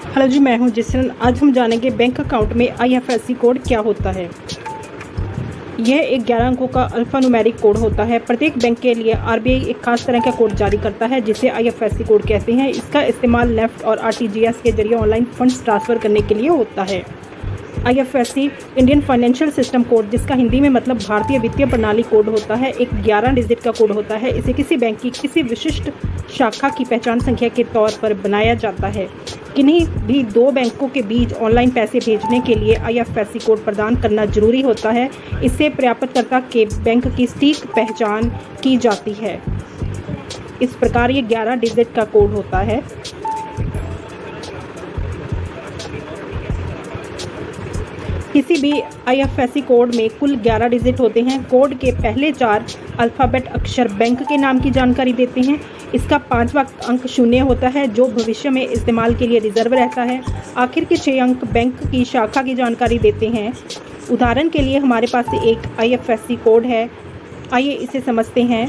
Hello जी, मैं हूं जिसन। आज हम जानेंगे बैंक अकाउंट में IFSC कोड क्या होता है। यह एक 11 अंकों का अल्फान्यूमेरिक कोड होता है। प्रत्येक बैंक के लिए RBI एक खास तरह का कोड जारी करता है जिसे IFSC कोड कहते हैं। इसका इस्तेमाल नेफ्ट और RTGS के जरिए ऑनलाइन फंड्स ट्रांसफ़र करने के लिए होता है। IFSC Indian financial system code, जिसका हिंदी में मतलब भारतीय वित्तीय प्रणाली कोड होता है, एक 11 डिजिट का कोड होता है। इसे किसी बैंक की किसी विशिष्ट शाखा की पहचान संख्या के तौर पर बनाया जाता है। किन्हीं भी दो बैंकों के बीच ऑनलाइन पैसे भेजने के लिए IFSC कोड प्रदान करना जरूरी होता है। इससे प्राप्तकर्ता के बैंक की सटीक पहचान की जाती है। इस प्रकार ये 11 डिजिट का कोड होता है। किसी भी IFSC कोड में कुल 11 डिजिट होते हैं। कोड के पहले 4 अल्फ़ाबेट अक्षर बैंक के नाम की जानकारी देते हैं। इसका 5वां अंक 0 होता है, जो भविष्य में इस्तेमाल के लिए रिजर्व रहता है। आखिर के 6 अंक बैंक की शाखा की जानकारी देते हैं। उदाहरण के लिए हमारे पास एक IFSC कोड है, आइए इसे समझते हैं।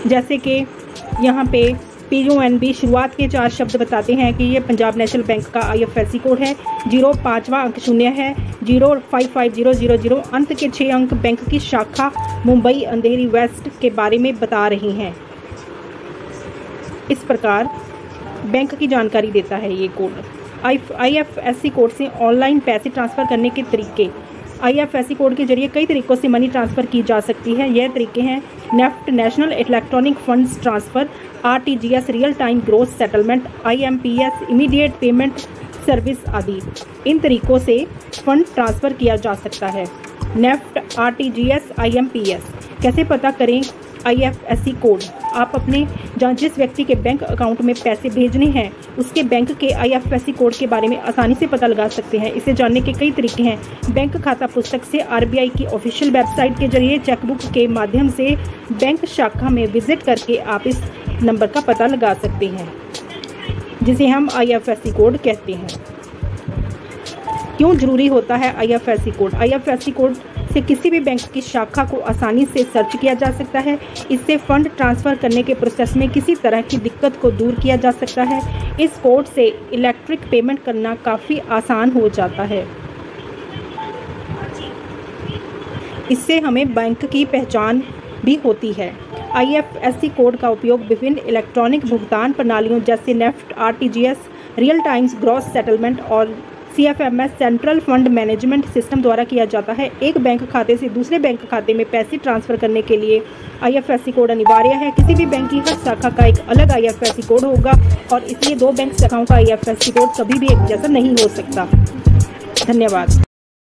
जैसे कि यहाँ पे PUNB शुरुआत के 4 शब्द बताते हैं कि ये पंजाब नेशनल बैंक का IFSC कोड है। 5वां अंक 0 है। 055000 अंत के 6 अंक बैंक की शाखा मुंबई अंधेरी वेस्ट के बारे में बता रही हैं। इस प्रकार बैंक की जानकारी देता है ये कोड। IFSC कोड से ऑनलाइन पैसे ट्रांसफ़र करने के तरीके। IFSC कोड के जरिए कई तरीक़ों से मनी ट्रांसफ़र की जा सकती है। यह तरीके हैं NEFT national electronic funds transfer, RTGS real time gross settlement, IMPS immediate payment service आदि। इन तरीक़ों से फंड ट्रांसफ़र किया जा सकता है। नेफ्ट, RTGS, IMPS कैसे पता करें IFSC कोड? आप अपने जिस व्यक्ति के बैंक अकाउंट में पैसे भेजने हैं उसके बैंक के IFSC कोड के बारे में आसानी से पता लगा सकते हैं। इसे जानने के कई तरीके हैं। बैंक खाता पुस्तक से, RBI की ऑफिशियल वेबसाइट के जरिए, चेकबुक के माध्यम से, बैंक शाखा में विजिट करके आप इस नंबर का पता लगा सकते हैं जिसे हम IFSC कोड कहते हैं। क्यों जरूरी होता है IFSC कोड? IFSC कोड से किसी भी बैंक की शाखा को आसानी से सर्च किया जा सकता है। इससे फंड ट्रांसफ़र करने के प्रोसेस में किसी तरह की दिक्कत को दूर किया जा सकता है। इस कोड से इलेक्ट्रिक पेमेंट करना काफ़ी आसान हो जाता है। इससे हमें बैंक की पहचान भी होती है। IFSC कोड का उपयोग विभिन्न इलेक्ट्रॉनिक भुगतान प्रणालियों जैसे NEFT, RTGS real times gross settlement और CFMS central fund management system द्वारा किया जाता है। एक बैंक खाते से दूसरे बैंक खाते में पैसे ट्रांसफ़र करने के लिए IFSC कोड अनिवार्य है। किसी भी बैंक की हर शाखा का एक अलग IFSC कोड होगा और इसलिए 2 बैंक शाखाओं का IFSC कोड कभी भी एक जैसा नहीं हो सकता। धन्यवाद।